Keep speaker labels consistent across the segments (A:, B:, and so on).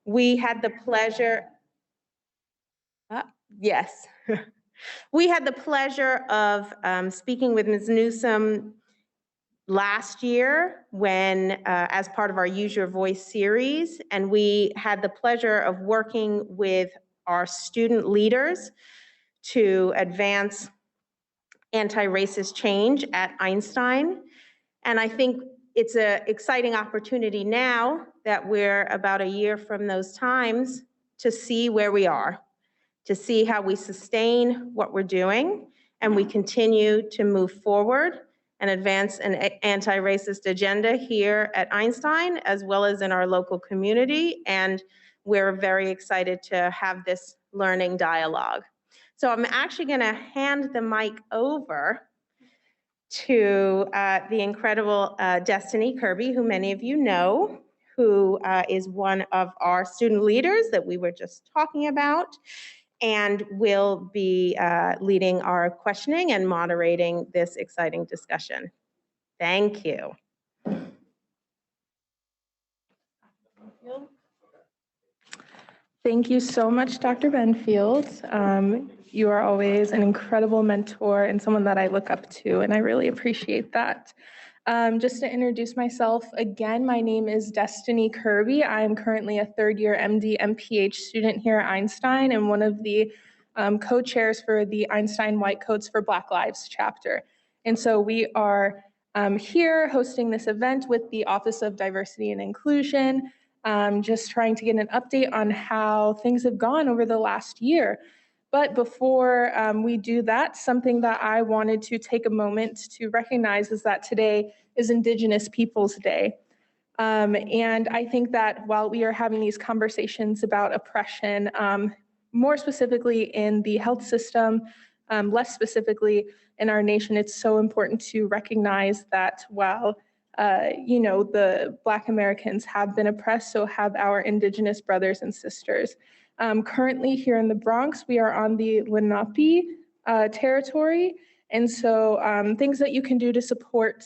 A: We had the pleasure, yes. We had the pleasure of speaking with Ms. Newsom last year when, as part of our Use Your Voice series, and we had the pleasure of working with our student leaders to advance anti-racist change at Einstein. And I think it's an exciting opportunity now that we're about a year from those times to see where we are, to see how we sustain what we're doing and we continue to move forward and advance an anti-racist agenda here at Einstein as well as in our local community. And we're very excited to have this learning dialogue. So I'm actually going to hand the mic over to the incredible Destiny Kirby, who many of you know, who is one of our student leaders that we were just talking about, and will be leading our questioning and moderating this exciting discussion. Thank you.
B: Thank you so much, Dr. Benfield. You are always an incredible mentor and someone that I look up to, and I really appreciate that. Just to introduce myself again, my name is Destiny Kirby. I am currently a third-year MD MPH student here at Einstein and one of the co-chairs for the Einstein White Coats for Black Lives chapter. And so we are here hosting this event with the Office of Diversity and Inclusion, just trying to get an update on how things have gone over the last year. But before we do that, something that I wanted to take a moment to recognize is that today is Indigenous Peoples Day. And I think that while we are having these conversations about oppression, more specifically in the health system, less specifically in our nation, it's so important to recognize that while the Black Americans have been oppressed, so have our Indigenous brothers and sisters. Currently here in the Bronx, we are on the Lenape territory. And so things that you can do to support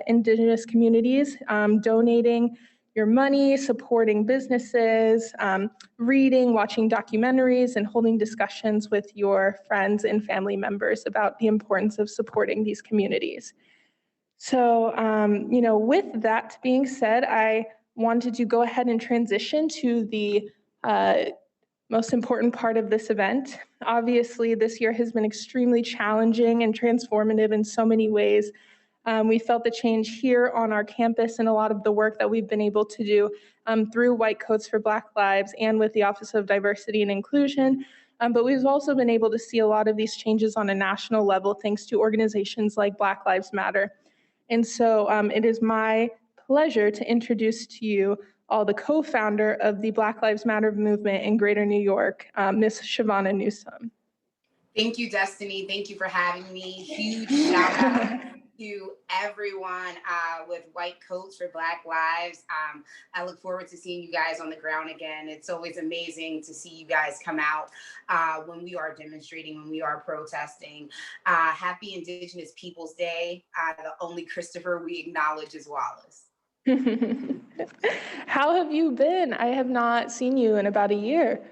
B: Indigenous communities, donating your money, supporting businesses, reading, watching documentaries, and holding discussions with your friends and family members about the importance of supporting these communities. So, with that being said, I wanted to go ahead and transition to the most important part of this event. Obviously, this year has been extremely challenging and transformative in so many ways. We felt the change here on our campus and a lot of the work that we've been able to do through White Coats for Black Lives and with the Office of Diversity and Inclusion. But we've also been able to see a lot of these changes on a national level thanks to organizations like Black Lives Matter. And so it is my pleasure to introduce to you all the co-founder of the Black Lives Matter movement in Greater New York, Ms. Shavana Newsom.
C: Thank you, Destiny. Thank you for having me. Huge shout out to everyone with White Coats for Black Lives. I look forward to seeing you guys on the ground again. It's always amazing to see you guys come out when we are demonstrating, when we are protesting. Happy Indigenous Peoples Day. The only Christopher we acknowledge is Wallace.
B: How have you been? I have not seen you in about a year.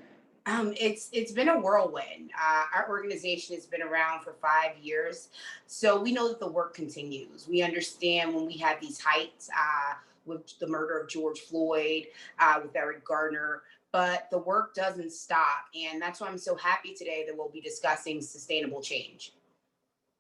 C: It's been a whirlwind. Our organization has been around for 5 years, so we know that the work continues. We understand when we have these heights with the murder of George Floyd, with Eric Garner, but the work doesn't stop, and that's why I'm so happy today that we'll be discussing sustainable change.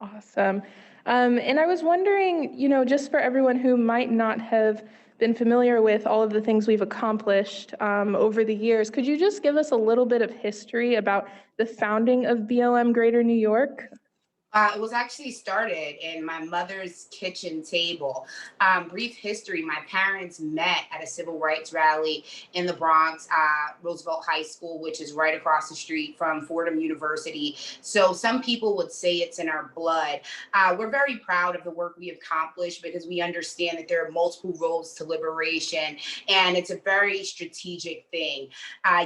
B: Awesome. And I was wondering, just for everyone who might not have been familiar with all of the things we've accomplished over the years, could you just give us a little bit of history about the founding of BLM Greater New York?
C: It was actually started in my mother's kitchen table. Brief history, my parents met at a civil rights rally in the Bronx, Roosevelt High School, which is right across the street from Fordham University. So some people would say it's in our blood. We're very proud of the work we accomplished because we understand that there are multiple roads to liberation, and it's a very strategic thing.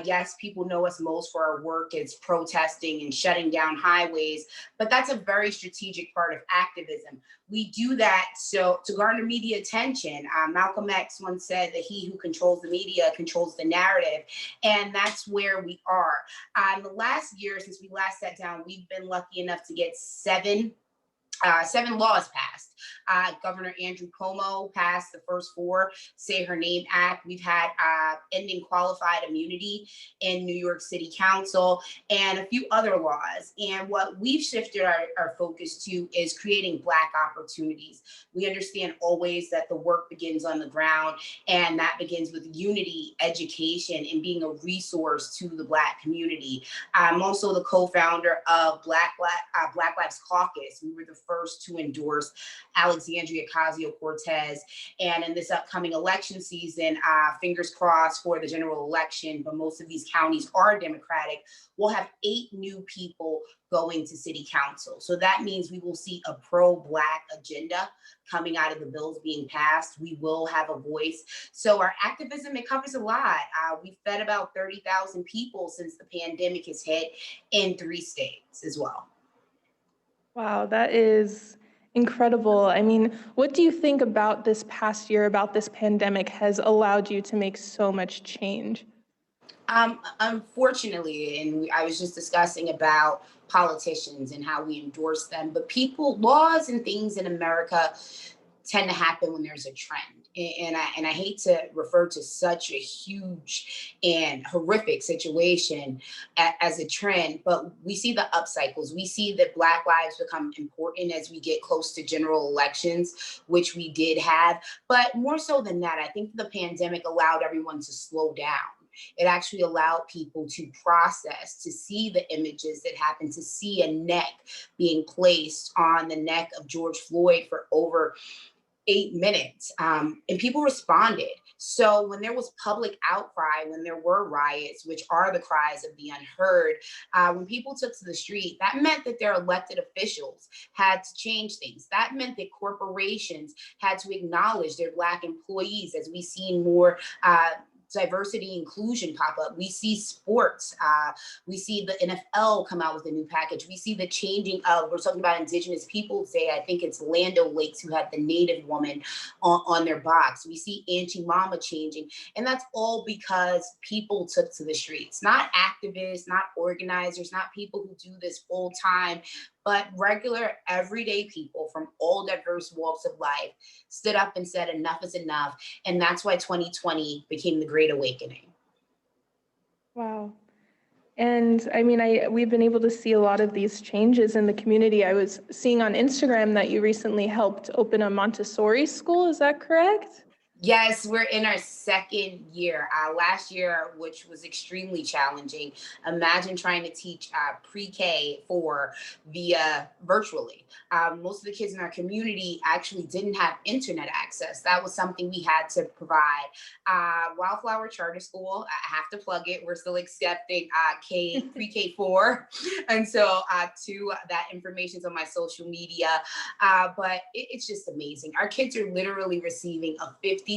C: Yes, people know us most for our work as protesting and shutting down highways, but that's a very very strategic part of activism. We do that so to garner media attention. Malcolm X once said that he who controls the media controls the narrative, and that's where we are. The last year, since we last sat down, we've been lucky enough to get seven laws passed. Governor Andrew Cuomo passed the first four Say Her Name Act. We've had ending qualified immunity in New York City Council and a few other laws. And what we've shifted our focus to is creating Black opportunities. We understand always that the work begins on the ground, and that begins with unity, education, and being a resource to the Black community. I'm also the co-founder of Black Lives Caucus. We were the first to endorse Alexandria Ocasio-Cortez. And in this upcoming election season, fingers crossed for the general election, but most of these counties are Democratic, we'll have 8 new people going to city council. So that means we will see a pro-Black agenda coming out of the bills being passed. We will have a voice. So our activism, it covers a lot. We've fed about 30,000 people since the pandemic has hit in 3 states as well.
B: Wow, that is incredible. I mean, what do you think about this past year, about this pandemic, has allowed you to make so much change?
C: Unfortunately, and I was just discussing about politicians and how we endorse them, but laws and things in America tend to happen when there's a trend. And I hate to refer to such a huge and horrific situation as a trend, but we see the up cycles. We see that Black lives become important as we get close to general elections, which we did have. But more so than that, I think the pandemic allowed everyone to slow down. It actually allowed people to process, to see the images that happened, to see a neck being placed on the neck of George Floyd for over 8 minutes, and people responded. So when there was public outcry, when there were riots, which are the cries of the unheard, when people took to the street, that meant that their elected officials had to change things. That meant that corporations had to acknowledge their Black employees, as we see more diversity inclusion pop up. We see sports. We see the NFL come out with a new package. We see the changing of, we're talking about Indigenous Peoples Day. I think it's Land O'Lakes who had the Native woman on their box. We see Auntie Mama changing. And that's all because people took to the streets, not activists, not organizers, not people who do this full time, but regular, everyday people from all diverse walks of life stood up and said, enough is enough. And that's why 2020 became the Great Awakening.
B: Wow. And I mean, we've been able to see a lot of these changes in the community. I was seeing on Instagram that you recently helped open a Montessori school. Is that correct?
C: Yes, we're in our 2nd year. Last year, which was extremely challenging. Imagine trying to teach pre-K via virtually. Most of the kids in our community actually didn't have internet access. That was something we had to provide. Wildflower Charter School, I have to plug it. We're still accepting pre-K4. And so that information's on my social media. But it's just amazing. Our kids are literally receiving a $50,000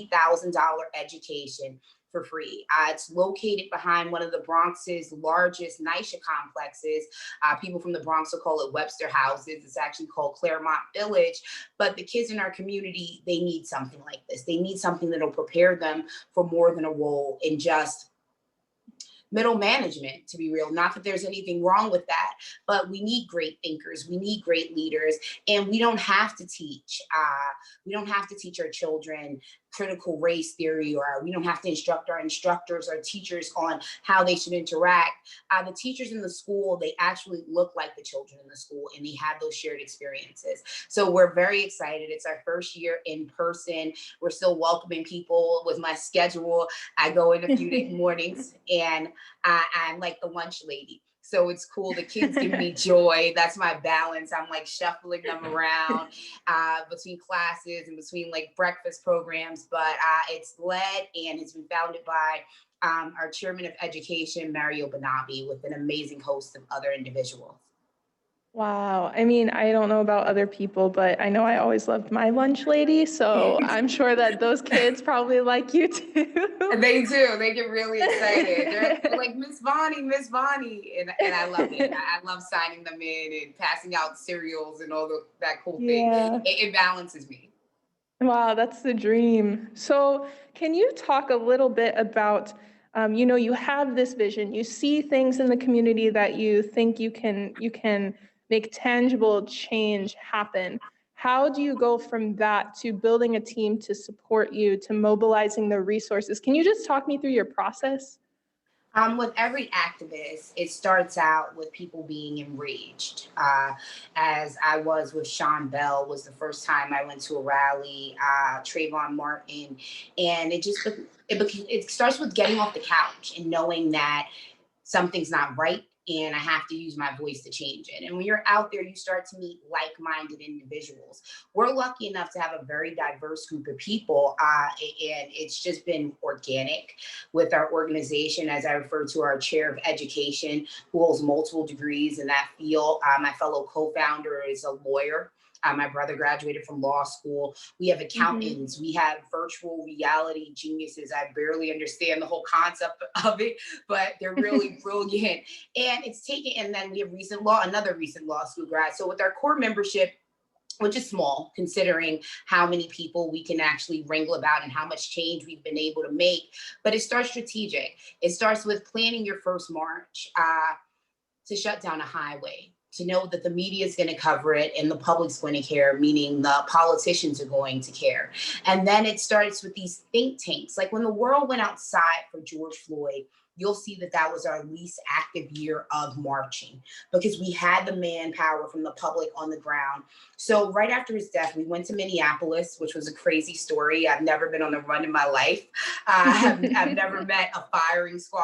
C: education for free. It's located behind one of the Bronx's largest NYCHA complexes. People from the Bronx will call it Webster Houses. It's actually called Claremont Village. But the kids in our community, they need something like this. They need something that'll prepare them for more than a role in just middle management, to be real. Not that there's anything wrong with that, but we need great thinkers. We need great leaders, and we don't have to teach. We don't have to teach our children critical race theory, or we don't have to instruct our instructors or teachers on how they should interact. The teachers in the school, they actually look like the children in the school, and they have those shared experiences. So we're very excited. It's our 1st year in person. We're still welcoming people with my schedule. I go in a few mornings, and I'm like the lunch lady. So it's cool. The kids give me joy. That's my balance. I'm like shuffling them around between classes and between like breakfast programs. But it's led and it's been founded by our chairman of education, Mario Benabi, with an amazing host of other individuals.
B: Wow. I mean, I don't know about other people, but I know I always loved my lunch lady, so I'm sure that those kids probably like you too.
C: They do. They get really excited. They're like, Miss Bonnie, Miss Bonnie. And I love it. I love signing them in and passing out cereals and all that cool thing.
B: Yeah.
C: It balances me.
B: Wow, that's the dream. So, can you talk a little bit about, you have this vision, you see things in the community that you think you can make tangible change happen. How do you go from that to building a team to support you, to mobilizing the resources? Can you just talk me through your process?
C: With every activist, it starts out with people being enraged. As I was with Sean Bell, was the first time I went to a rally. Trayvon Martin, and it starts with getting off the couch and knowing that something's not right and I have to use my voice to change it. And when you're out there, you start to meet like-minded individuals. We're lucky enough to have a very diverse group of people, and it's just been organic with our organization. As I refer to our chair of education, who holds multiple degrees in that field. My fellow co-founder is a lawyer. My brother graduated from law school. We have
B: Mhm.
C: accountants. We have virtual reality geniuses. I barely understand the whole concept of it, but they're really brilliant. And it's taken, and then we have another recent law school grad. So with our core membership, which is small considering how many people we can actually wrangle about and how much change we've been able to make, but it starts strategic. It starts with planning your first march. To shut down a highway, to know that the media is going to cover it and the public's going to care, meaning the politicians are going to care. And then it starts with these think tanks. Like when the world went outside for George Floyd, you'll see that that was our least active year of marching because we had the manpower from the public on the ground. So right after his death, we went to Minneapolis, which was a crazy story. I've never been on the run in my life. I've never met a firing squad.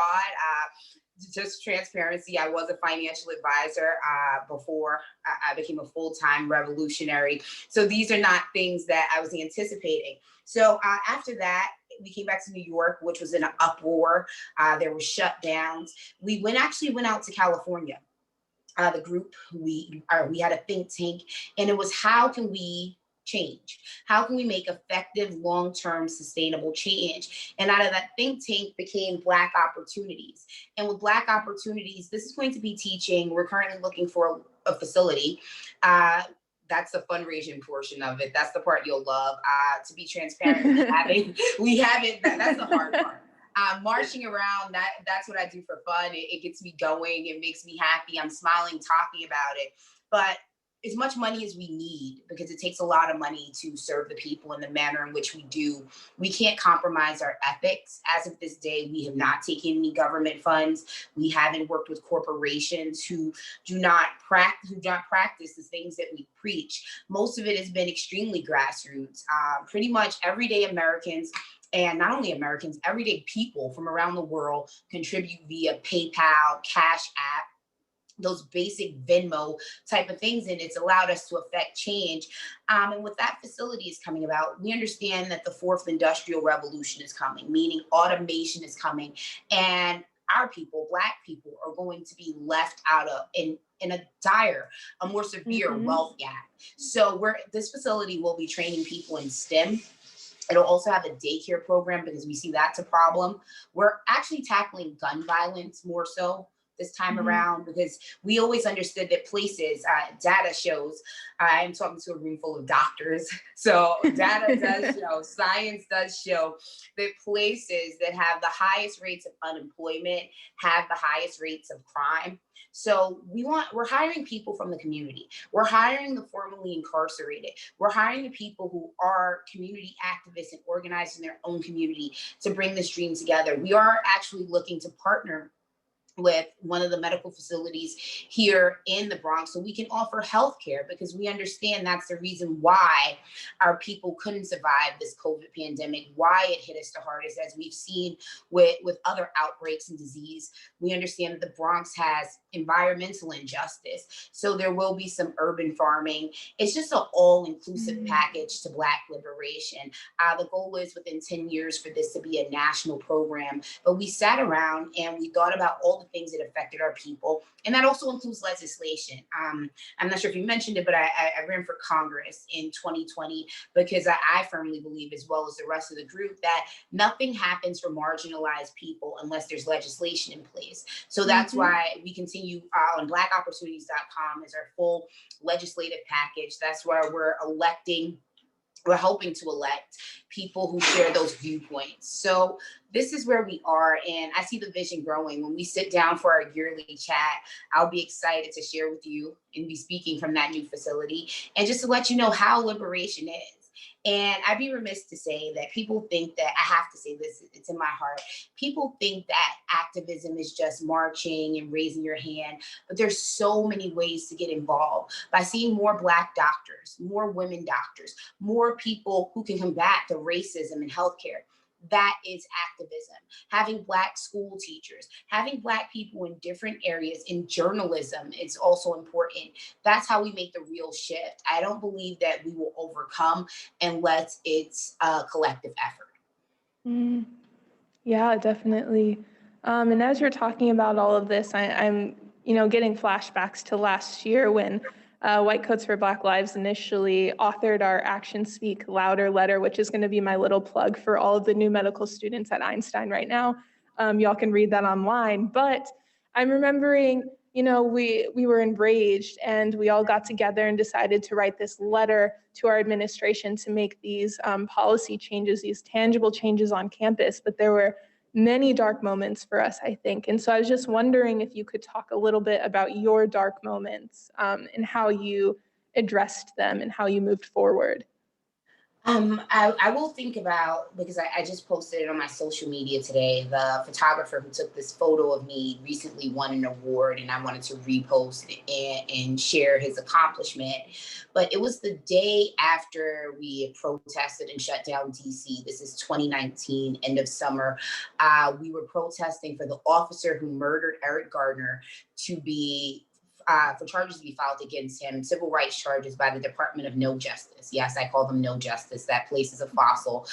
C: Just transparency, I was a financial advisor before I became a full-time revolutionary. So these are not things that I was anticipating. So after that, we came back to New York, which was in an uproar. There were shutdowns. We actually went out to California. The group we had a think tank, and it was how can we change? How can we make effective, long-term, sustainable change? And out of that think tank became Black Opportunities. And with Black Opportunities, this is going to be teaching. We're currently looking for a facility. That's the fundraising portion of it. That's the part you'll love. To be transparent, we haven't. That's the hard part. Marching around, that's what I do for fun. It gets me going. It makes me happy. I'm smiling talking about it. But as much money as we need, because it takes a lot of money to serve the people in the manner in which we do, we can't compromise our ethics. As of this day, we have not taken any government funds. We haven't worked with corporations who do not practice the things that we preach. Most of it has been extremely grassroots. Pretty much everyday Americans, and not only Americans, everyday people from around the world contribute via PayPal, Cash App, those basic Venmo type of things, and it's allowed us to affect change. And with that facility is coming about, we understand that the fourth industrial revolution is coming, meaning automation is coming, and our people, Black people, are going to be left out of in a more severe
B: Mhm.
C: wealth gap. So this facility will be training people in STEM. It'll also have a daycare program because we see that's a problem. We're actually tackling gun violence more so this time
B: Mhm.
C: around because we always understood that places, data shows, I'm talking to a room full of doctors. So data does show, science does show that places that have the highest rates of unemployment have the highest rates of crime. So we're hiring people from the community. We're hiring the formerly incarcerated. We're hiring the people who are community activists and organized in their own community to bring this dream together. We are actually looking to partner with one of the medical facilities here in the Bronx so we can offer healthcare because we understand that's the reason why our people couldn't survive this COVID pandemic, why it hit us the hardest, as we've seen with other outbreaks and disease. We understand that the Bronx has environmental injustice. So there will be some urban farming. It's just an all-inclusive package to Black liberation. The goal is within 10 years for this to be a national program. But we sat around and we thought about all the the things that affected our people. And that also includes legislation. I'm not sure if you mentioned it, but I ran for Congress in 2020 because I firmly believe, as well as the rest of the group, that nothing happens for marginalized people unless there's legislation in place. So that's why we continue on blackopportunities.com is our full legislative package. That's where we're hoping to elect people who share those viewpoints. So this is where we are, and I see the vision growing. When we sit down for our yearly chat, I'll be excited to share with you and be speaking from that new facility, and just to let you know how liberation is. And I'd be remiss to say that people think that, I have to say this, it's in my heart. People think that activism is just marching and raising your hand, but there's so many ways to get involved. By seeing more Black doctors, more women doctors, more people who can combat the racism in healthcare. That is activism. Having Black school teachers, having Black people in different areas in journalism, it's also important. That's how we make the real shift. I don't believe that we will overcome unless it's a collective effort.
B: Yeah, definitely. And as you're talking about all of this, I'm getting flashbacks to last year when White Coats for Black Lives initially authored our Action Speak Louder letter, which is going to be my little plug for all of the new medical students at Einstein right now. Y'all can read that online. But I'm remembering, we were enraged and we all got together and decided to write this letter to our administration to make these policy changes, these tangible changes on campus. But there were many dark moments for us, I think. And so I was just wondering if you could talk a little bit about your dark moments and how you addressed them and how you moved forward.
C: I will think about, because I just posted it on my social media today, the photographer who took this photo of me recently won an award, and I wanted to repost it and share his accomplishment. But it was the day after we had protested and shut down DC. This is 2019, end of summer. We were protesting for the officer who murdered Eric Gardner to be for charges to be filed against him, civil rights charges by the Department of No Justice. Yes, I call them No Justice. That place is a fossil.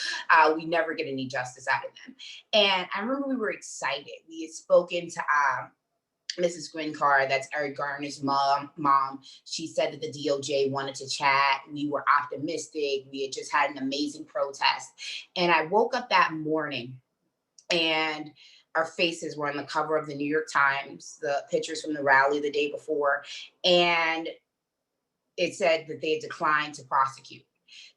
C: We never get any justice out of them. And I remember we were excited. We had spoken to Mrs. Grincar, that's Eric Garner's mom. She said that the DOJ wanted to chat. We were optimistic. We had just had an amazing protest. And I woke up that morning and our faces were on the cover of the New York Times, the pictures from the rally the day before, and it said that they had declined to prosecute.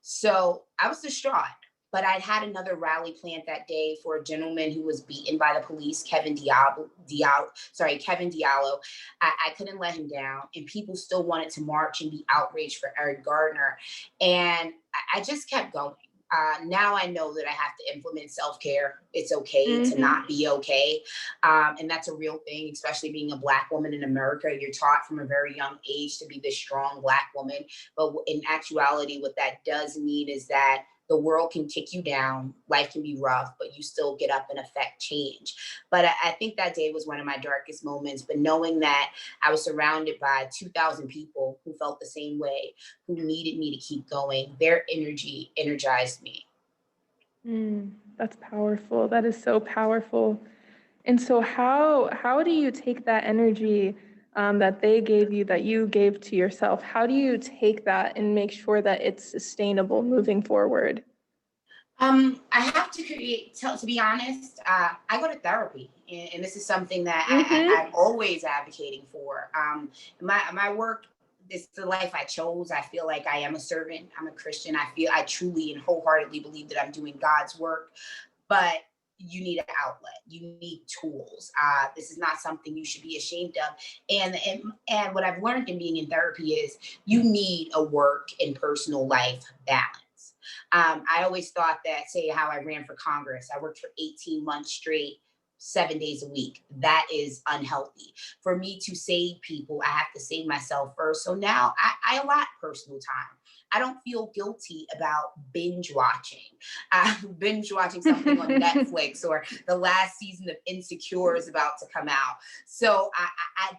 C: So I was distraught, but I'd had another rally planned that day for a gentleman who was beaten by the police, Kevin Diallo. I couldn't let him down, and people still wanted to march and be outraged for Eric Gardner. And I just kept going. Now I know that I have to implement self-care. It's okay to not be okay. And that's a real thing, especially being a Black woman in America. You're taught from a very young age to be this strong Black woman. But in actuality, what that does mean is that the world can kick you down, life can be rough, but you still get up and affect change. But I think that day was one of my darkest moments. But knowing that I was surrounded by 2,000 people who felt the same way, who needed me to keep going, their energy energized me.
B: That's powerful. That is so powerful. And so how do you take that energy that they gave you, that you gave to yourself? How do you take that and make sure that it's sustainable moving forward?
C: I have to to be honest, I go to therapy, and this is something that I'm always advocating for. My work, it's the life I chose. I feel like I am a servant. I'm a Christian. I truly and wholeheartedly believe that I'm doing God's work, but you need an outlet. You need tools. This is not something you should be ashamed of. And what I've learned in being in therapy is you need a work and personal life balance. I always thought that, say how I ran for Congress, I worked for 18 months straight, 7 days a week. That is unhealthy. For me to save people, I have to save myself first. So now I allot personal time. I don't feel guilty about binge watching. Binge watching something on Netflix, or the last season of Insecure is about to come out. So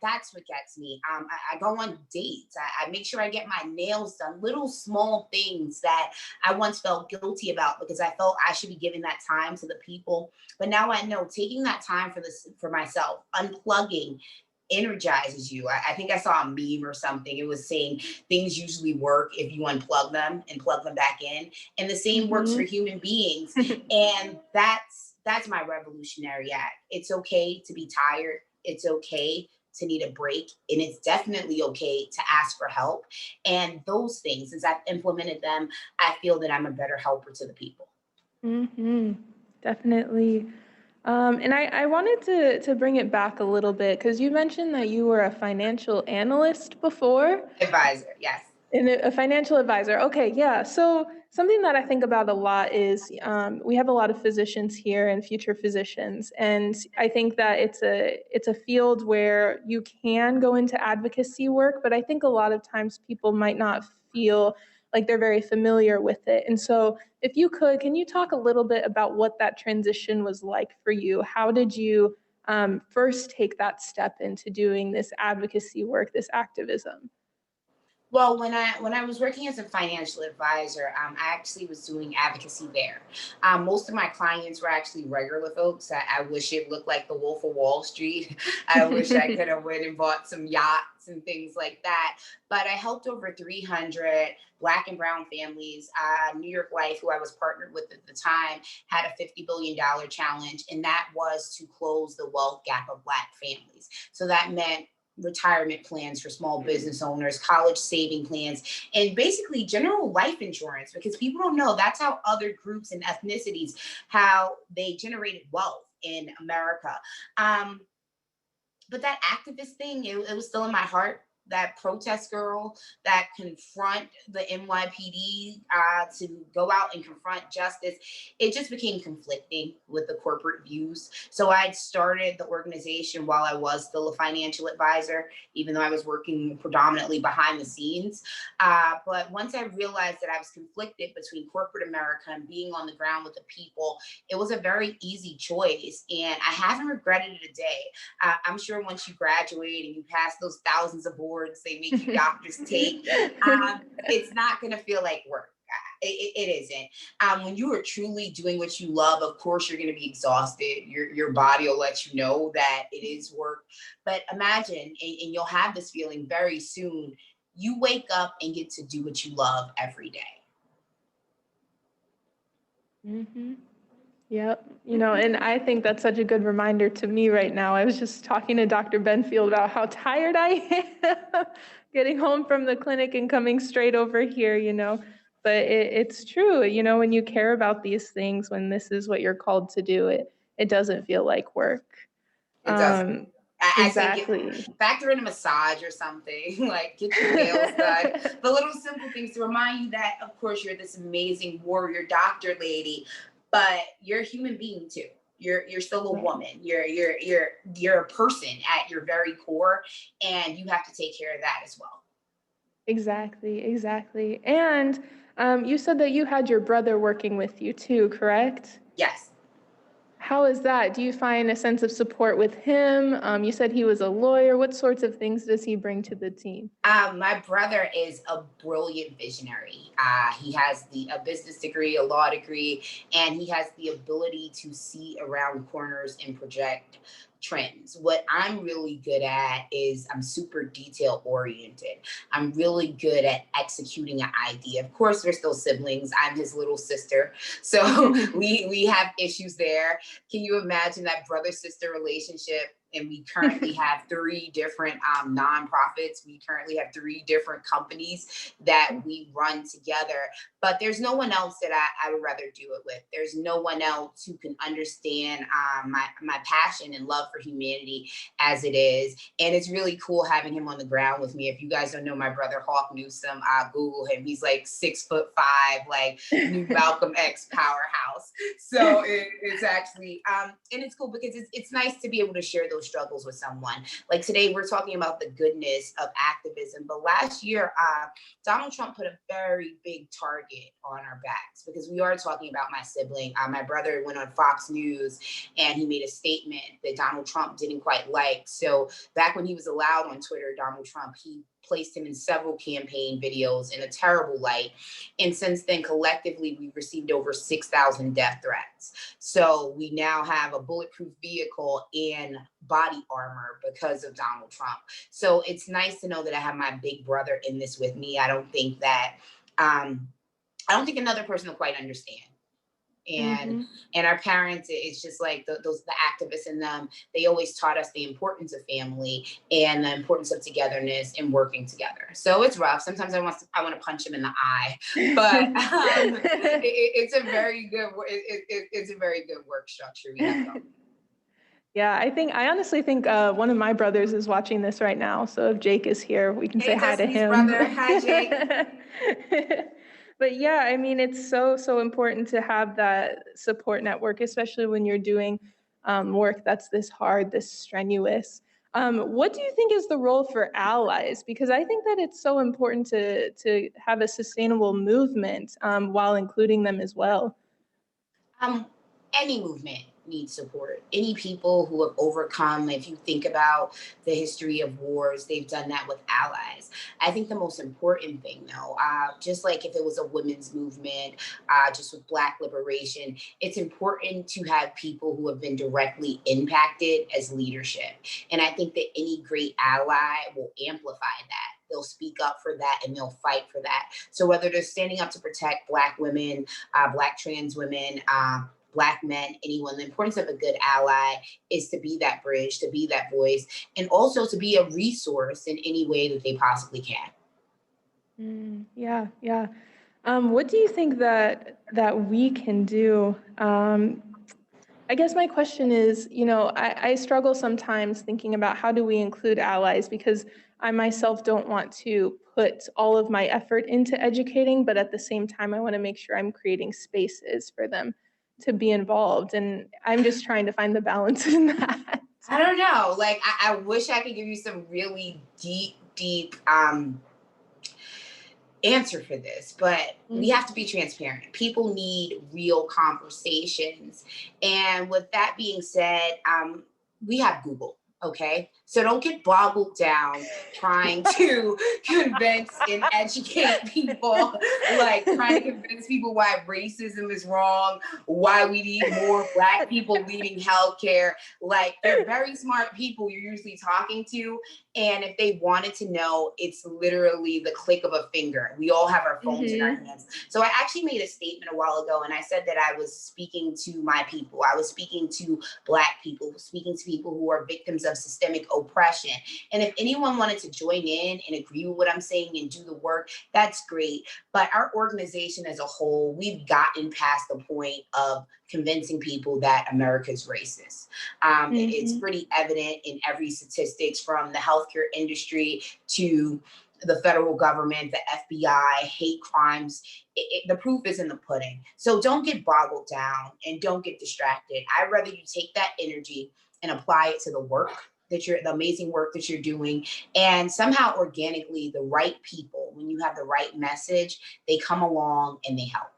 C: that's what gets me. I go on dates. I make sure I get my nails done. Little small things that I once felt guilty about because I felt I should be giving that time to the people. But now I know taking that time for myself, unplugging, energizes you. I think I saw a meme or something. It was saying things usually work if you unplug them and plug them back in. And the same works for human beings. And that's my revolutionary act. It's okay to be tired. It's okay to need a break. And it's definitely okay to ask for help. And those things, since I've implemented them, I feel that I'm a better helper to the people.
B: Definitely. And I wanted to bring it back a little bit because you mentioned that you were a financial analyst before.
C: Advisor, yes.
B: And a financial advisor. Okay, yeah. So something that I think about a lot is we have a lot of physicians here and future physicians, and I think that it's a field where you can go into advocacy work, but I think a lot of times people might not feel like they're very familiar with it. And so, if you could, can you talk a little bit about what that transition was like for you? How did you first take that step into doing this advocacy work, this activism?
C: Well, when I was working as a financial advisor, I actually was doing advocacy there. Most of my clients were actually regular folks. I wish it looked like the Wolf of Wall Street. I wish I could have went and bought some yachts and things like that. But I helped over 300 Black and Brown families. New York Life, who I was partnered with at the time, had a $50 billion challenge, and that was to close the wealth gap of Black families. So that meant retirement plans for small business owners, college saving plans, and basically general life insurance, because people don't know that's how other groups and ethnicities, how they generated wealth in America. But that activist thing, it was still in my heart. That protest girl that confront the NYPD, to go out and confront justice, it just became conflicting with the corporate views. So I'd started the organization while I was still a financial advisor, even though I was working predominantly behind the scenes. But once I realized that I was conflicted between corporate America and being on the ground with the people, it was a very easy choice. And I haven't regretted it a day. I'm sure once you graduate and you pass those thousands of boards they make you doctors take, it's not going to feel like work. It isn't. When you are truly doing what you love, of course, you're going to be exhausted. Your body will let you know that it is work. But imagine, and you'll have this feeling very soon, you wake up and get to do what you love every day.
B: Yep. And I think that's such a good reminder to me right now. I was just talking to Dr. Benfield about how tired I am getting home from the clinic and coming straight over here. But it's true, when you care about these things, when this is what you're called to do, it doesn't feel like work.
C: It doesn't. I say
B: Exactly.
C: factor in a massage or something, like get your nails done. The little simple things to remind you that, of course, you're this amazing warrior doctor lady, but you're a human being too. You're still a woman. You're a person at your very core, and you have to take care of that as well.
B: Exactly. And you said that you had your brother working with you too, correct?
C: Yes.
B: How is that? Do you find a sense of support with him? You said he was a lawyer. What sorts of things does he bring to the team?
C: My brother is a brilliant visionary. He has a business degree, a law degree, and he has the ability to see around corners and project trends. What I'm really good at is I'm super detail oriented. I'm really good at executing an idea. Of course, we're still siblings. I'm his little sister, so we have issues there. Can you imagine that brother-sister relationship? And we currently have 3 different nonprofits. We currently have 3 different companies that we run together. But there's no one else that I would rather do it with. There's no one else who can understand my passion and love for humanity as it is. And it's really cool having him on the ground with me. If you guys don't know my brother Hawk Newsome, Google him. He's like 6'5", like new Malcolm X powerhouse. So it's actually, and it's cool because it's nice to be able to share those struggles with someone. Like today, we're talking about the goodness of activism. But last year, Donald Trump put a very big target on our backs because we are talking about my sibling. My brother went on Fox News and he made a statement that Donald Trump didn't quite like. So back when he was allowed on Twitter, Donald Trump, he placed him in several campaign videos in a terrible light. And since then, collectively, we've received over 6,000 death threats. So we now have a bulletproof vehicle and body armor because of Donald Trump. So it's nice to know that I have my big brother in this with me. I don't think another person will quite understand. And our parents, it's just like the activists in them, they always taught us the importance of family and the importance of togetherness and working together. So it's rough. Sometimes I want to punch him in the eye, but it's a very good work structure we have going.
B: Yeah, I honestly think one of my brothers is watching this right now. So if Jake is here, we can say hi to him.
C: Brother. Hi, Jake.
B: But yeah, I mean, it's so important to have that support network, especially when you're doing work that's this hard, this strenuous. What do you think is the role for allies? Because I think that it's so important to have a sustainable movement while including them as well.
C: Any movement needs support. Any people who have overcome, if you think about the history of wars, they've done that with allies. I think the most important thing, though, just like if it was a women's movement, just with Black liberation, it's important to have people who have been directly impacted as leadership. And I think that any great ally will amplify that. They'll speak up for that and they'll fight for that. So whether they're standing up to protect Black women, Black trans women, Black men, anyone, the importance of a good ally is to be that bridge, to be that voice, and also to be a resource in any way that they possibly can.
B: Yeah. What do you think that we can do? I guess my question is, I struggle sometimes thinking about how do we include allies, because I myself don't want to put all of my effort into educating, but at the same time, I want to make sure I'm creating spaces for them to be involved. And I'm just trying to find the balance in that.
C: I don't know. Like, I wish I could give you some really deep answer for this, but we have to be transparent. People need real conversations. And with that being said, we have Google. Okay, so don't get boggled down trying to convince and educate people, like trying to convince people why racism is wrong, why we need more Black people leading healthcare. Like, they're very smart people you're usually talking to. And if they wanted to know, it's literally the click of a finger. We all have our phones in our hands. So I actually made a statement a while ago, and I said that I was speaking to my people. I was speaking to Black people, speaking to people who are victims of systemic oppression. And if anyone wanted to join in and agree with what I'm saying and do the work, that's great. But our organization as a whole, we've gotten past the point of convincing people that America's racist. It's pretty evident in every statistics, from the healthcare industry to the federal government, the FBI, hate crimes. The proof is in the pudding. So don't get boggled down and don't get distracted. I'd rather you take that energy and apply it to the amazing work that you're doing. And somehow organically, the right people, when you have the right message, they come along and they help.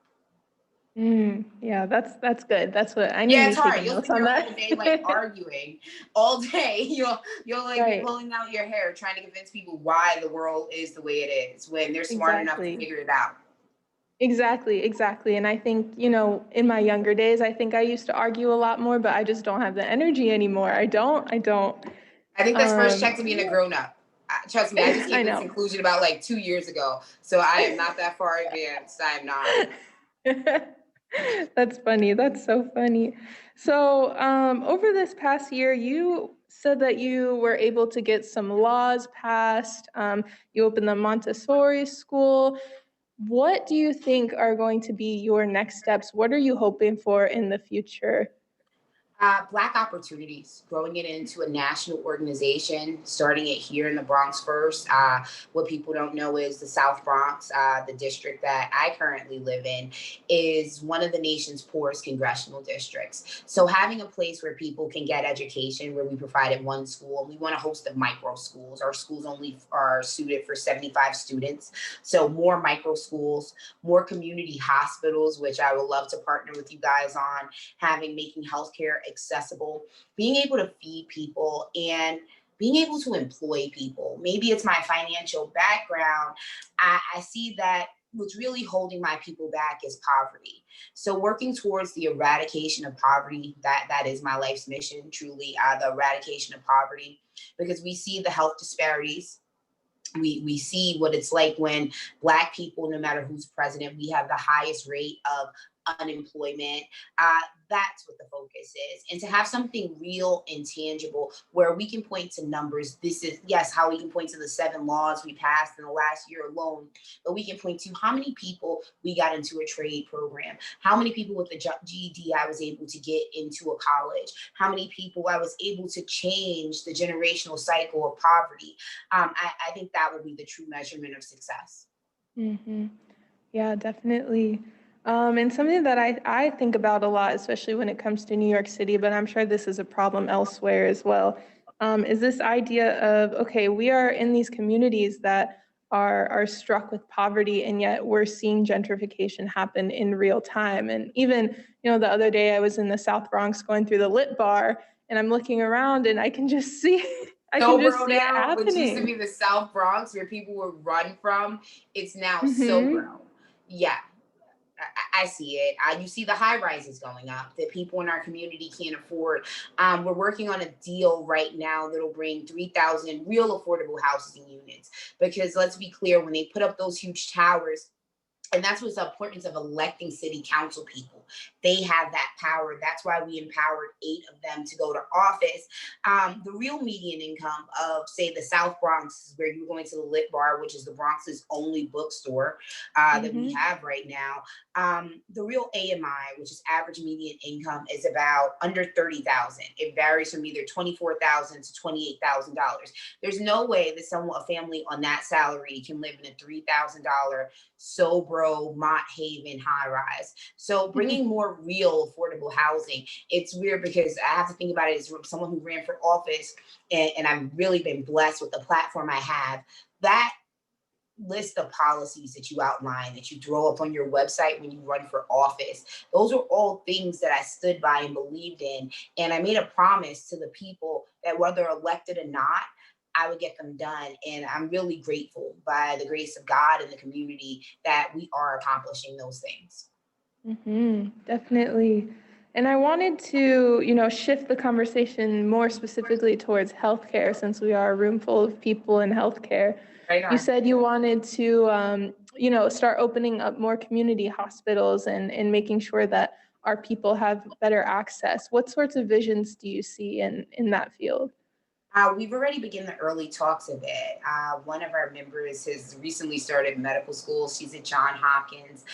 B: Yeah, that's good. That's what I need.
C: Yeah, it's
B: to
C: hard.
B: take
C: You'll
B: notes
C: sit
B: on
C: there
B: that.
C: all day, like arguing all day. You'll like
B: Right.
C: be pulling out your hair, trying to convince people why the world is the way it is, when they're smart enough to figure it out.
B: Exactly. And I think, in my younger days, I think I used to argue a lot more, but I just don't have the energy anymore. I don't.
C: I think that's first check to being a grown up. Trust me, I just came to this conclusion about like 2 years ago. So I am not that far advanced. I am not.
B: That's funny. That's so funny. So over this past year, you said that you were able to get some laws passed. You opened the Montessori school. What do you think are going to be your next steps? What are you hoping for in the future?
C: Black opportunities, growing it into a national organization, starting it here in the Bronx first. What people don't know is the South Bronx, the district that I currently live in, is one of the nation's poorest congressional districts. So having a place where people can get education, where we provide at one school, and we want to host the micro schools. Our schools only are suited for 75 students. So more micro schools, more community hospitals, which I would love to partner with you guys on, making healthcare accessible, being able to feed people, and being able to employ people. Maybe it's my financial background. I see that what's really holding my people back is poverty. So working towards the eradication of poverty, that is my life's mission, truly, the eradication of poverty, because we see the health disparities. We see what it's like when Black people, no matter who's president, we have the highest rate of unemployment. Uh, that's what the focus is. And to have something real and tangible where we can point to numbers. This is, yes, how we can point to the 7 laws we passed in the last year alone, but we can point to how many people we got into a trade program, how many people with the GED I was able to get into a college, how many people I was able to change the generational cycle of poverty. I think that will be the true measurement of success.
B: Hmm. Yeah, definitely. And something that I think about a lot, especially when it comes to New York City, but I'm sure this is a problem elsewhere as well, is this idea of, okay, we are in these communities that are struck with poverty, and yet we're seeing gentrification happen in real time. And even, the other day I was in the South Bronx going through the Lit Bar, and I'm looking around and I can just see, I can just
C: Sobro
B: see it
C: now, which used to
B: happening.
C: be the South Bronx where people would run from, it's now
B: Hmm.
C: Sobro. Yeah, I see it. You see the high rises going up that people in our community can't afford. We're working on a deal right now that'll bring 3,000 real affordable housing units. Because let's be clear, when they put up those huge towers, and that's what's the importance of electing city council people. They have that power. That's why we empowered 8 of them to go to office. The real median income of, say, the South Bronx, where you're going to the Lit Bar, which is the Bronx's only bookstore that we
B: Hmm.
C: have right now. The real AMI, which is average median income, is about under 30,000. It varies from either 24,000 to $28,000. There's no way that a family on that salary can live in a $3,000 Sobro, Mott Haven high rise. So bringing more real affordable housing. It's weird because I have to think about it as someone who ran for office, and I've really been blessed with the platform I have. That list of policies that you outline, that you throw up on your website when you run for office, those are all things that I stood by and believed in. And I made a promise to the people that whether elected or not, I would get them done. And I'm really grateful, by the grace of God and the community, that we are accomplishing those things.
B: Definitely. And I wanted to, shift the conversation more specifically towards healthcare, since we are a room full of people in healthcare.
C: Right
B: You
C: on.
B: said you wanted to, start opening up more community hospitals and making sure that our people have better access. What sorts of visions do you see in that field?
C: We've already begun the early talks of it. One of our members has recently started medical school. She's at John Hopkins.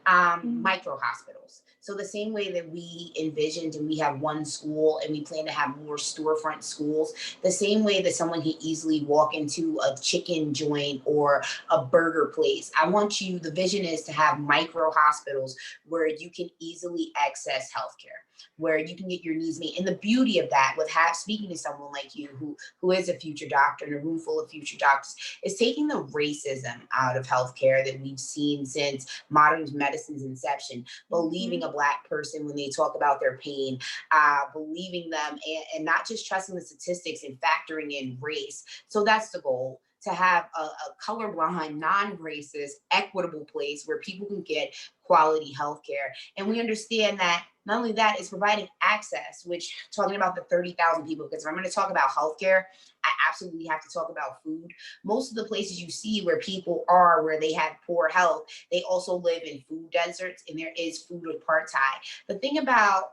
B: Mm.
C: Micro hospitals. So the same way that we envisioned and we have one school and we plan to have more storefront schools, the same way that someone can easily walk into a chicken joint or a burger place. The vision is to have micro hospitals where you can easily access healthcare, where you can get your needs met. And the beauty of that, with speaking to someone like you who is a future doctor in a room full of future doctors, is taking the racism out of healthcare that we've seen since modern medicine's inception. Believing a Black person when they talk about their pain, believing them, and not just trusting the statistics and factoring in race. So that's the goal, to have a colorblind, non-racist, equitable place where people can get quality healthcare. And we understand that not only that, it's providing access, which, talking about the 30,000 people, because if I'm going to talk about healthcare, I absolutely have to talk about food. Most of the places you see where people are, where they have poor health, they also live in food deserts, and there is food apartheid. The thing about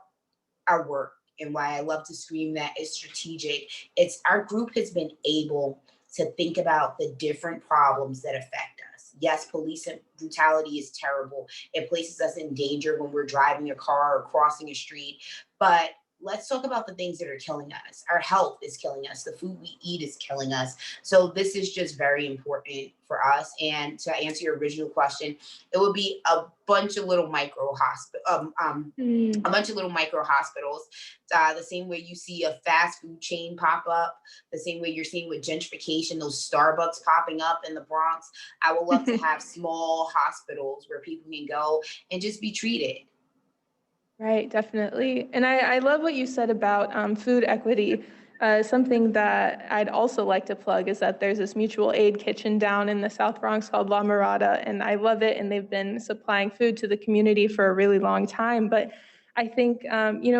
C: our work, and why I love to scream that is strategic, it's our group has been able to think about the different problems that affect us. Yes, police brutality is terrible. It places us in danger when we're driving a car or crossing a street. But let's talk about the things that are killing us. Our health is killing us. The food we eat is killing us. So this is just very important for us. And to answer your original question, it would be a bunch of little micro hospital, a bunch of little micro hospitals. The same way you see a fast food chain pop up, the same way you're seeing with gentrification, those Starbucks popping up in the Bronx. I would love to have small hospitals where people can go and just be treated.
B: Right, definitely. And I love what you said about food equity. Something that I'd also like to plug is that there's this mutual aid kitchen down in the South Bronx called La Mirada, and I love it. And they've been supplying food to the community for a really long time. But I think,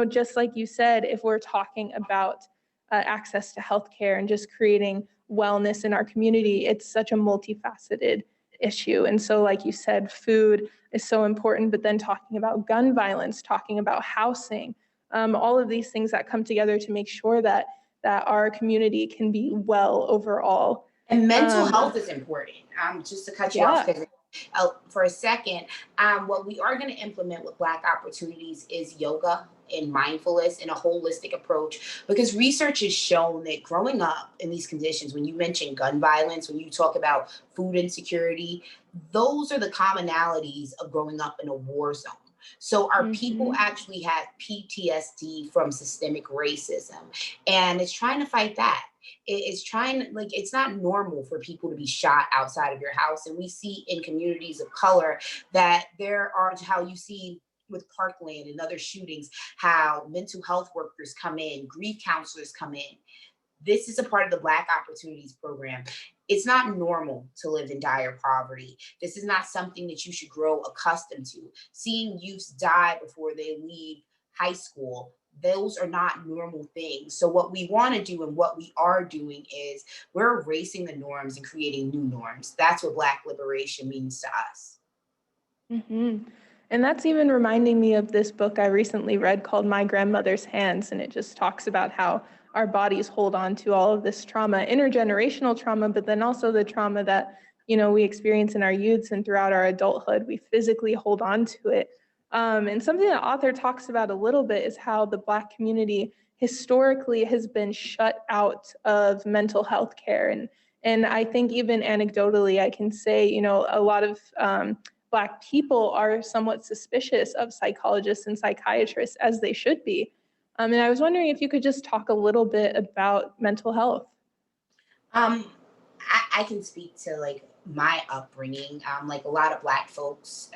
B: just like you said, if we're talking about access to healthcare and just creating wellness in our community, it's such a multifaceted issue. And so, like you said, food is so important, but then talking about gun violence, talking about housing, all of these things that come together to make sure that our community can be well overall.
C: And mental health is important. Just to cut you off,
B: Yeah.
C: because for a second, what we are going to implement with Black Opportunities is yoga and mindfulness and a holistic approach. Because research has shown that growing up in these conditions, when you mention gun violence, when you talk about food insecurity, those are the commonalities of growing up in a war zone. So our people actually have PTSD from systemic racism, and it's trying to fight that. It's trying, like, it's not normal for people to be shot outside of your house. And we see in communities of color that there are, how you see with Parkland and other shootings, how mental health workers come in, grief counselors come in. This is a part of the Black Opportunities Program. It's not normal to live in dire poverty. This is not something that you should grow accustomed to. Seeing youths die before they leave high school, those are not normal things. So what we want to do and what we are doing is we're erasing the norms and creating new norms. That's what Black liberation means to us.
B: And that's even reminding me of this book I recently read called My Grandmother's Hands, and it just talks about how our bodies hold on to all of this trauma, intergenerational trauma, but then also the trauma that we experience in our youths and throughout our adulthood. We physically hold on to it. And something the author talks about a little bit is how the Black community historically has been shut out of mental health care. And I think even anecdotally, I can say, a lot of Black people are somewhat suspicious of psychologists and psychiatrists, as they should be. And I was wondering if you could just talk a little bit about mental health.
C: I can speak to like my upbringing. Like a lot of Black folks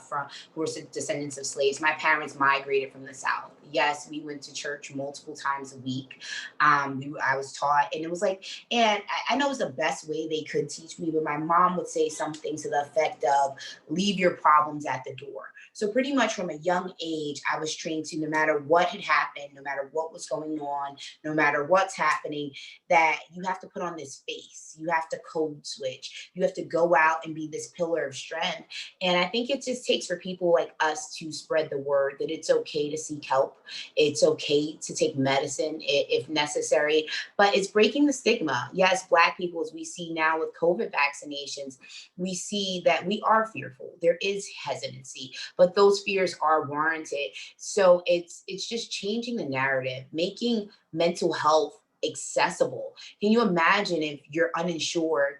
C: from who were descendants of slaves. My parents migrated from the South. Yes, we went to church multiple times a week. I was taught, and it was like, and I know it was the best way they could teach me, but my mom would say something to the effect of, "Leave your problems at the door." So pretty much from a young age, I was trained to, no matter what had happened, no matter what was going on, no matter what's happening, that you have to put on this face. You have to code switch. You have to go out and be this pillar of strength. And I think it just takes for people like us to spread the word that it's okay to seek help. It's okay to take medicine if necessary, but it's breaking the stigma. Yes, Black people, as we see now with COVID vaccinations, we see that we are fearful. There is hesitancy, but those fears are warranted. So it's just changing the narrative, making mental health accessible. Can you imagine if you're uninsured?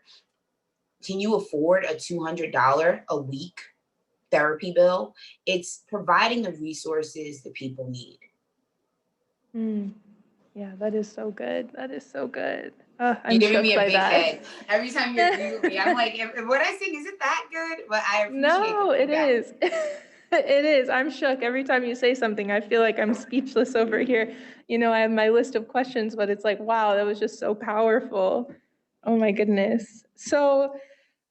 C: Can you afford a $200 a week therapy bill? It's providing the resources that people need.
B: Yeah, that is so good. That is so good.
C: You're
B: I'm
C: giving
B: shook
C: me a
B: by
C: big
B: that.
C: head. Every time you agree with me, I'm like, what I sing, is it that good? But I appreciate
B: No,
C: the
B: it
C: feedback.
B: is. It is. I'm shook. Every time you say something, I feel like I'm speechless over here. I have my list of questions, but it's like, wow, that was just so powerful. Oh my goodness. So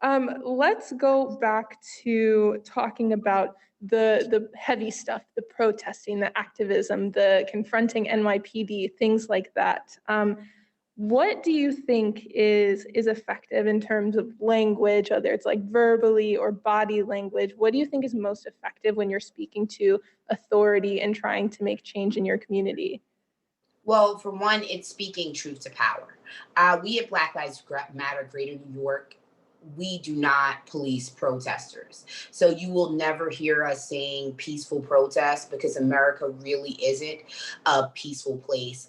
B: let's go back to talking about the heavy stuff, the protesting, the activism, the confronting NYPD, things like that. What do you think is effective in terms of language, whether it's like verbally or body language? What do you think is most effective when you're speaking to authority and trying to make change in your community?
C: Well, for one, it's speaking truth to power. We at Black Lives Matter Greater New York, we do not police protesters. So you will never hear us saying peaceful protest because America really isn't a peaceful place.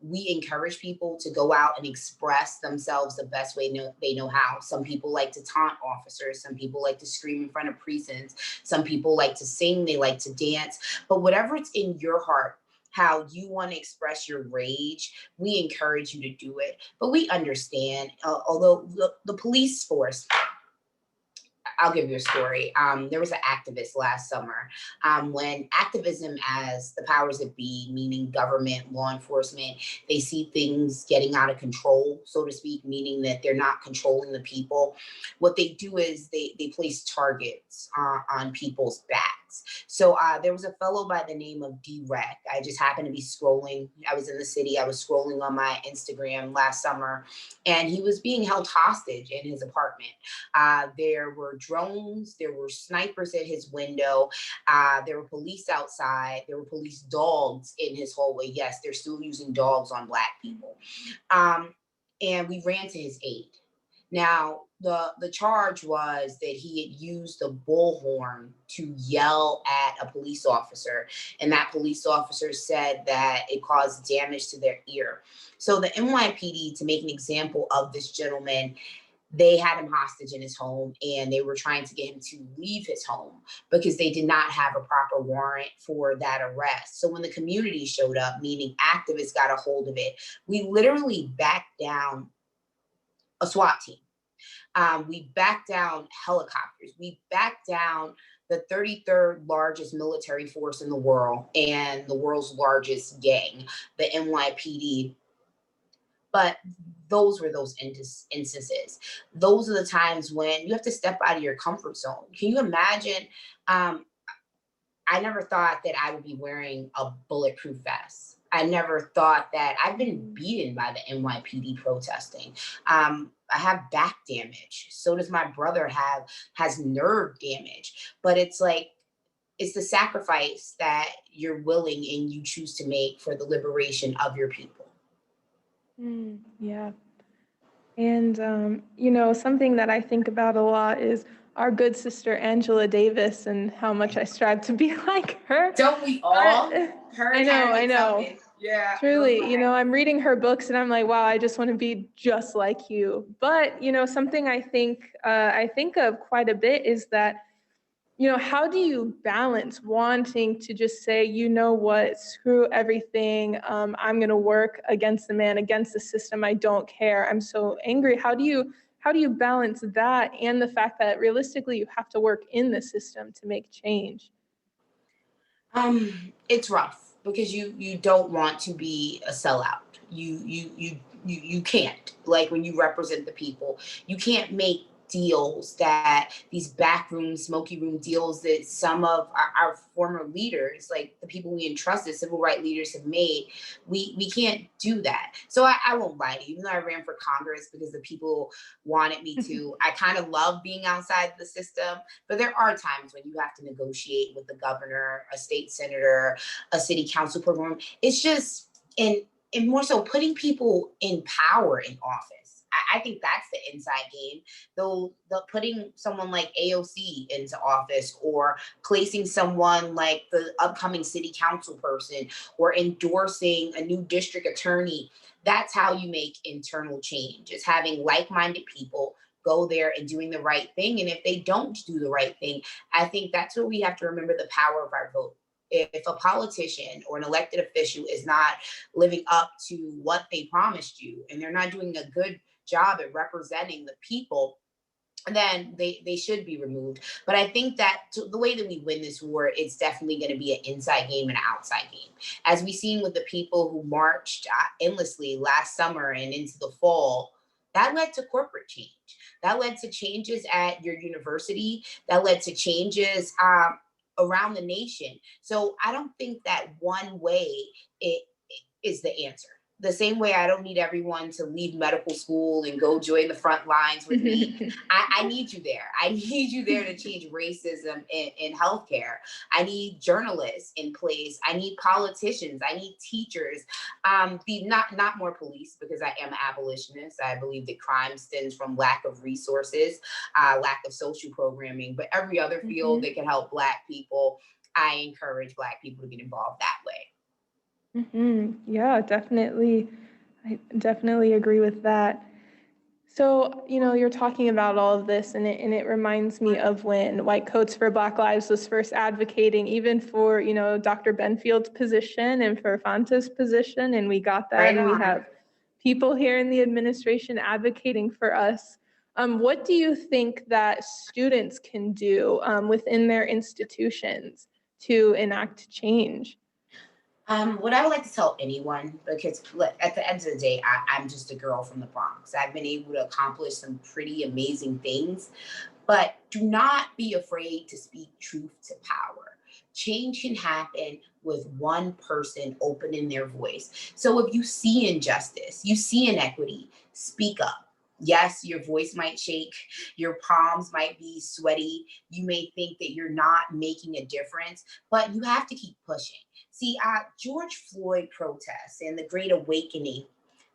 C: We encourage people to go out and express themselves the best way they know how. Some people like to taunt officers. Some people like to scream in front of prisons. Some people like to sing. They like to dance. But whatever it's in your heart, how you want to express your rage, we encourage you to do it. But we understand, although the police force, I'll give you a story. There was an activist last summer when activism, as the powers that be, meaning government, law enforcement, they see things getting out of control, so to speak, meaning that they're not controlling the people. What they do is they place targets on people's backs. So there was a fellow by the name of D-Rec. I just happened to be scrolling. I was in the city. I was scrolling on my Instagram last summer, and he was being held hostage in his apartment. There were drones, there were snipers at his window, there were police outside, there were police dogs in his hallway. Yes, they're still using dogs on Black people. And we ran to his aid. Now, the charge was that he had used the bullhorn to yell at a police officer, and that police officer said that it caused damage to their ear. So the NYPD, to make an example of this gentleman, they had him hostage in his home, and they were trying to get him to leave his home because they did not have a proper warrant for that arrest. So when the community showed up, meaning activists got a hold of it, we literally backed down a SWAT team. We backed down helicopters. We backed down the 33rd largest military force in the world and the world's largest gang, the NYPD. But those were those instances. Those are the times when you have to step out of your comfort zone. Can you imagine? I never thought that I would be wearing a bulletproof vest. I never thought that I've been beaten by the NYPD protesting. I have back damage. So does my brother has nerve damage. But it's like, it's the sacrifice that you're willing and you choose to make for the liberation of your people.
B: Yeah. And, something that I think about a lot is our good sister Angela Davis and how much I strive to be like her.
C: Don't we all?
B: I know.
C: Yeah.
B: Truly, I'm reading her books and I'm like, wow, I just want to be just like you. But, something I think of quite a bit is that, how do you balance wanting to just say, you know what, screw everything. I'm going to work against the man, against the system. I don't care. I'm so angry. How do you balance that and the fact that realistically you have to work in the system to make change?
C: It's rough because you don't want to be a sellout. You can't. Like when you represent the people, you can't make deals that these backroom, smoky room deals that some of our former leaders, like the people we entrusted, civil rights leaders have made. We can't do that. So I won't lie to you. Even though I ran for Congress because the people wanted me to, I kind of love being outside the system. But there are times when you have to negotiate with the governor, a state senator, a city council program. It's just, and more so putting people in power in office. I think that's the inside game. Though putting someone like AOC into office or placing someone like the upcoming city council person or endorsing a new district attorney, that's how you make internal change. It's having like-minded people go there and doing the right thing. And if they don't do the right thing, I think that's where we have to remember the power of our vote. If a politician or an elected official is not living up to what they promised you and they're not doing a good job at representing the people, then they should be removed. But I think that the way that we win this war, it's definitely going to be an inside game and an outside game. As we've seen with the people who marched endlessly last summer and into the fall, that led to corporate change. That led to changes at your university. That led to changes around the nation. So I don't think that one way it is the answer. The same way I don't need everyone to leave medical school and go join the front lines with me. I need you there. I need you there to change racism in healthcare. I need journalists in place. I need politicians. I need teachers. Not more police, because I am an abolitionist. I believe that crime stems from lack of resources, lack of social programming. But every other field that can help Black people, I encourage Black people to get involved that way.
B: Yeah, definitely. I definitely agree with that. So, you're talking about all of this, and it reminds me of when White Coats for Black Lives was first advocating, even for, Dr. Benfield's position and for Fanta's position, and we got that,
C: Right
B: and we
C: on.
B: have people here in the administration advocating for us. What do you think that students can do within their institutions to enact change?
C: What I would like to tell anyone, because look, at the end of the day, I'm just a girl from the Bronx. I've been able to accomplish some pretty amazing things, but do not be afraid to speak truth to power. Change can happen with one person opening their voice. So if you see injustice, you see inequity, speak up. Yes, your voice might shake, your palms might be sweaty, you may think that you're not making a difference, but you have to keep pushing. See, George Floyd protests and the Great Awakening,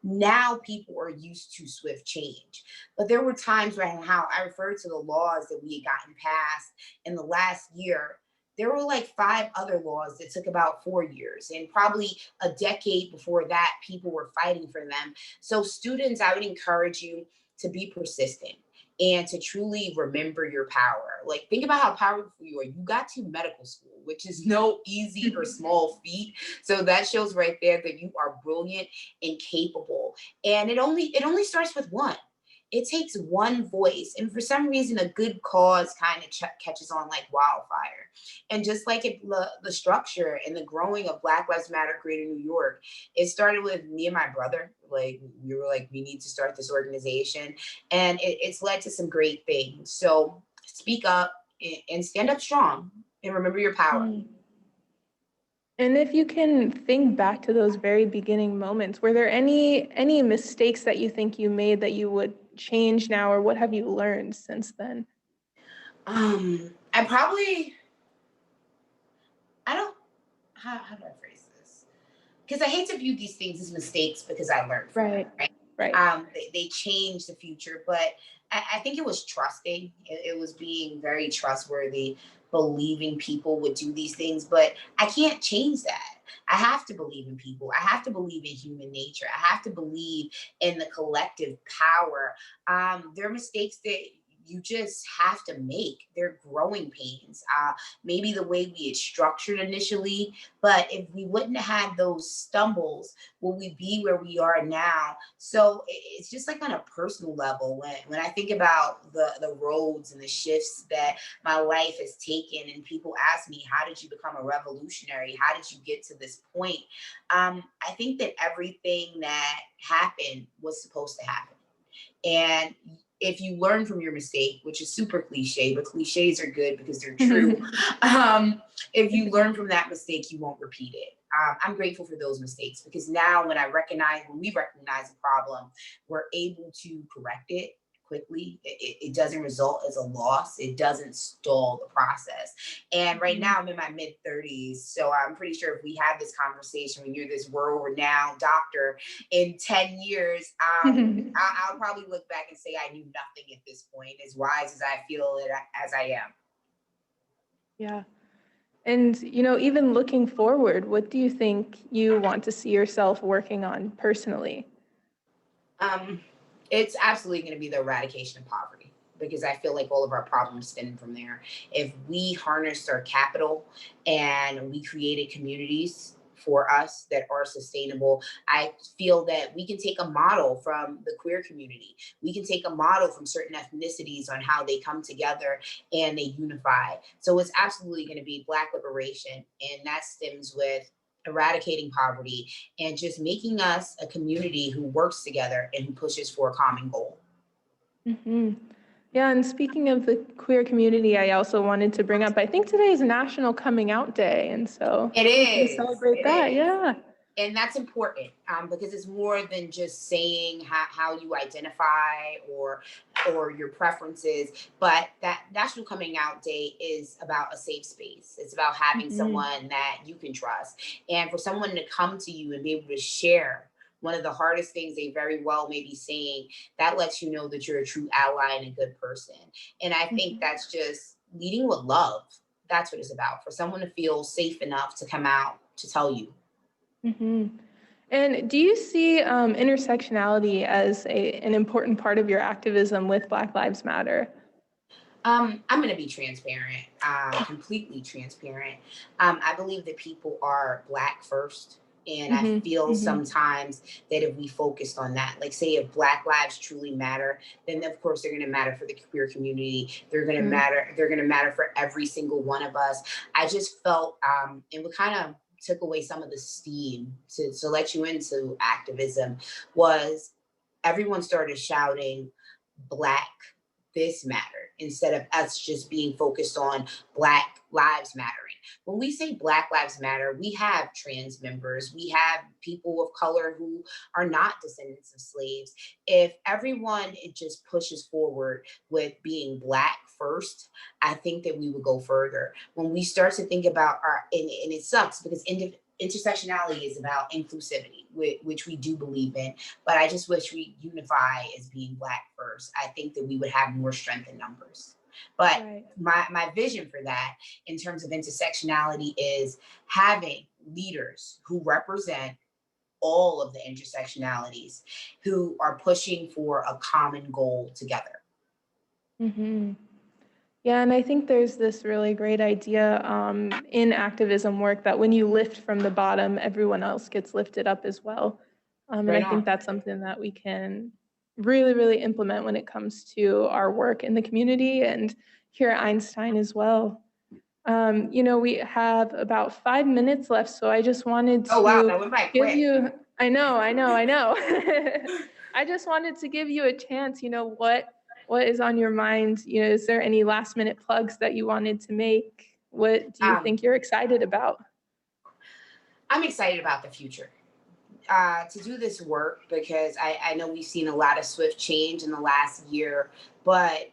C: now people are used to swift change. But there were times when how I referred to the laws that we had gotten passed in the last year. There were like 5 other laws that took about 4 years, and probably a decade before that, people were fighting for them. So, students, I would encourage you to be persistent and to truly remember your power. Like, think about how powerful you are. You got to medical school, which is no easy or small feat. So that shows right there that you are brilliant and capable. And it only starts with one. It takes one voice, and for some reason, a good cause kind of catches on like wildfire. And just like the structure and the growing of Black Lives Matter Greater New York, it started with me and my brother. Like, we were like, we need to start this organization, and it's led to some great things. So speak up and stand up strong, and remember your power.
B: And if you can think back to those very beginning moments, were there any mistakes that you think you made that you would change now, or what have you learned since then?
C: I probably, I don't, how do I phrase this? Because I hate to view these things as mistakes, because I learned from them,
B: Right,
C: right?
B: right.
C: They changed the future, but I think it was trusting. It was being very trustworthy, believing people would do these things, but I can't change that. I have to believe in people. I have to believe in human nature. I have to believe in the collective power. There are mistakes that you just have to make. They're growing pains. Maybe the way we had structured initially, but if we wouldn't have had those stumbles, will we be where we are now? So it's just like on a personal level. When I think about the roads and the shifts that my life has taken, and people ask me, how did you become a revolutionary? How did you get to this point? I think that everything that happened was supposed to happen. And if you learn from your mistake, which is super cliche, but cliches are good because they're true. If you learn from that mistake, you won't repeat it. I'm grateful for those mistakes, because now when we recognize a problem, we're able to correct it quickly. It doesn't result as a loss. It doesn't stall the process. And right now I'm in my mid 30s. So I'm pretty sure if we have this conversation when you're this world renowned doctor in 10 years, I'll probably look back and say I knew nothing at this point, as wise as I feel it as I am.
B: Yeah. And, even looking forward, what do you think you want to see yourself working on personally?
C: Um, it's absolutely going to be the eradication of poverty, because I feel like all of our problems stem from there. If we harnessed our capital and we created communities for us that are sustainable, I feel that we can take a model from the queer community. We can take a model from certain ethnicities on how they come together and they unify. So it's absolutely going to be Black liberation, and that stems with eradicating poverty and just making us a community who works together and who pushes for a common goal.
B: hmm Yeah, and speaking of the queer community, I also wanted to bring up, I think today is National Coming Out Day, and so
C: It
B: we can
C: is.
B: celebrate
C: It
B: that.
C: is.
B: Yeah.
C: And that's important because it's more than just saying how you identify or your preferences, but that National Coming Out Day is about a safe space. It's about having
B: Mhm.
C: someone that you can trust, and for someone to come to you and be able to share one of the hardest things they very well may be saying, that lets you know that you're a true ally and a good person. And I think
B: Mhm.
C: that's just leading with love. That's what it's about, for someone to feel safe enough to come out to tell you.
B: Mhm. And do you see intersectionality as an important part of your activism with Black Lives Matter?
C: I'm going to be transparent, completely transparent. I believe that people are Black first. And I
B: Mhm.
C: feel
B: Mhm.
C: sometimes that if we focused on that, like say if Black lives truly matter, then of course they're going to matter for the queer community. They're going to
B: Mhm.
C: matter. They're going to matter for every single one of us. I just felt, and we kind of took away some of the steam to let you into activism was everyone started shouting Black this mattered instead of us just being focused on Black lives mattering. When we say Black lives matter, we have trans members, we have people of color who are not descendants of slaves. If everyone it just pushes forward with being Black first, I think that we would go further. When we start to think about and it sucks because intersectionality is about inclusivity, which we do believe in, but I just wish we unify as being Black first. I think that we would have more strength in numbers. But
B: Right.
C: my vision for that in terms of intersectionality is having leaders who represent all of the intersectionalities, who are pushing for a common goal together.
B: Mhm. Yeah, and I think there's this really great idea in activism work that when you lift from the bottom, everyone else gets lifted up as well. And I
C: Right
B: think
C: on.
B: that's something that we can really, really implement when it comes to our work in the community and here at Einstein as well. We have about 5 minutes left, so I just wanted
C: Oh wow,
B: to
C: that went by
B: give
C: quick.
B: you, I know. I just wanted to give you a chance, what is on your mind? Is there any last minute plugs that you wanted to make? What do you
C: um,
B: think you're excited about?
C: I'm excited about the future. To do this work because I know we've seen a lot of swift change in the last year, but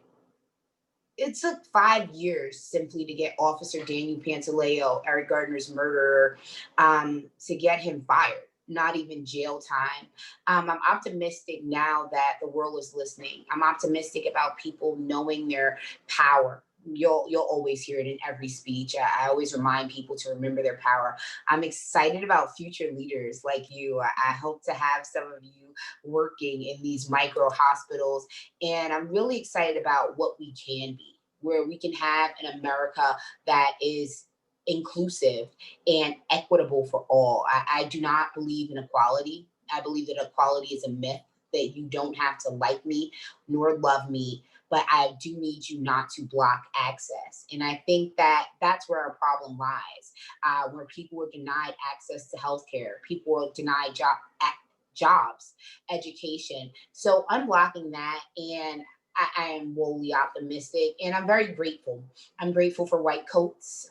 C: it took 5 years simply to get Officer Daniel Pantaleo, Eric Gardner's murderer, to get him fired. Not even jail time. I'm optimistic now that the world is listening. I'm optimistic about people knowing their power. You'll always hear it in every speech. I always remind people to remember their power. I'm excited about future leaders like you. I hope to have some of you working in these micro hospitals, and I'm really excited about what we can be, where we can have an America that is inclusive and equitable for all. I do not believe in equality. I believe that equality is a myth, that you don't have to like me nor love me, but I do need you not to block access. And I think that that's where our problem lies, where people are denied access to healthcare, people are denied jobs, education. So unblocking that, and I am wholly optimistic, and I'm very grateful. I'm grateful for white coats,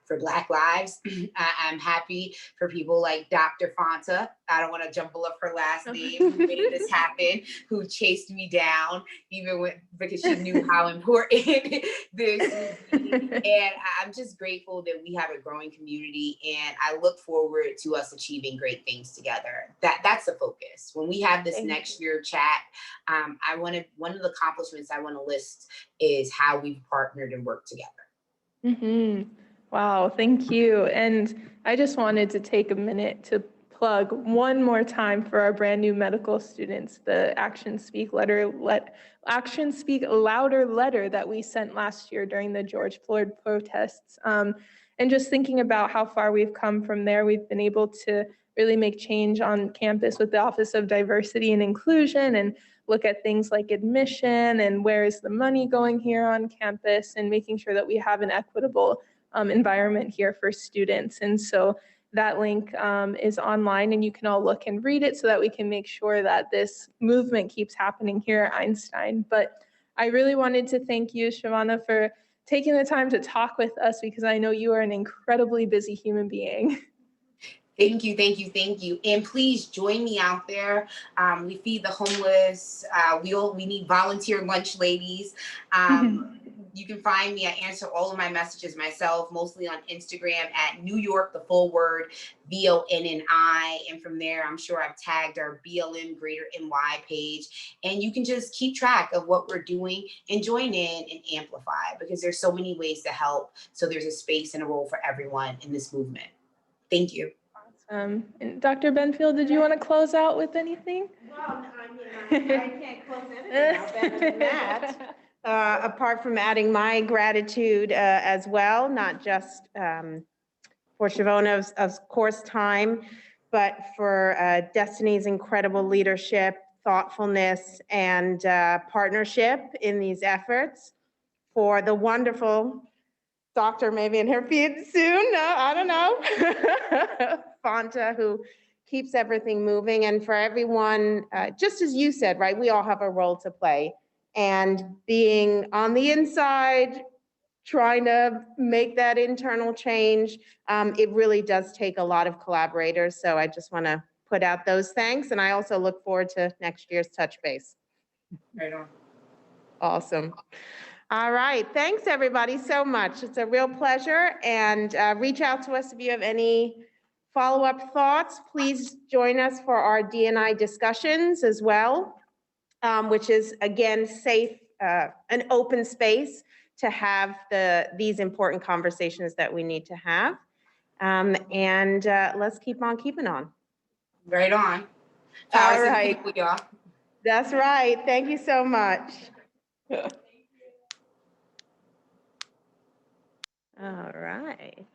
C: for Black lives. I'm happy for people like Dr. Fanta. I don't want to jumble up her last name, who made this happen, who chased me down, even because she knew how important this would be. And I'm just grateful that we have a growing community, and I look forward to us achieving great things together. That's the focus. When we have this
B: Thank
C: next
B: you.
C: year chat, I want to, one of the accomplishments I want to list is how we've partnered and worked together.
B: Wow, thank you. And I just wanted to take a minute to plug one more time for our brand new medical students, the Action Speak Louder letter that we sent last year during the George Floyd protests. And just thinking about how far we've come from there, we've been able to really make change on campus with the Office of Diversity and Inclusion and look at things like admission and where is the money going here on campus and making sure that we have an equitable environment here for students. And so that link is online and you can all look and read it so that we can make sure that this movement keeps happening here at Einstein. But I really wanted to thank you, Shavana, for taking the time to talk with us because I know you are an incredibly busy human being.
C: Thank you, thank you, thank you. And please join me out there. We feed the homeless. We need volunteer lunch ladies. You can find me. I answer all of my messages myself, mostly on Instagram at New York, the full word, VONNI. And from there, I'm sure I've tagged our BLM Greater NY page. And you can just keep track of what we're doing and join in and amplify, because there's so many ways to help. So there's a space and a role for everyone in this movement. Thank you.
B: And Dr. Benfield, did you want to close out with anything?
A: Well, I can't close anything out better than that. Apart from adding my gratitude as well, not just for Shavonna's, of course, time, but for Destiny's incredible leadership, thoughtfulness, and partnership in these efforts, for the wonderful doctor, maybe in her feet soon, no, I don't know, Fanta, who keeps everything moving, and for everyone, just as you said, right, we all have a role to play, and being on the inside, trying to make that internal change, it really does take a lot of collaborators, so I just want to put out those thanks, and I also look forward to next year's touch base.
C: Right on.
A: Awesome. All right, thanks everybody so much. It's a real pleasure, and reach out to us if you have any follow-up thoughts. Please join us for our D&I discussions as well, which is again safe, an open space to have these important conversations that we need to have. And let's keep on keeping on.
C: Right on.
A: All
C: Powers to the
A: right.
C: people, y'all.
A: That's right. Thank you so much. All right.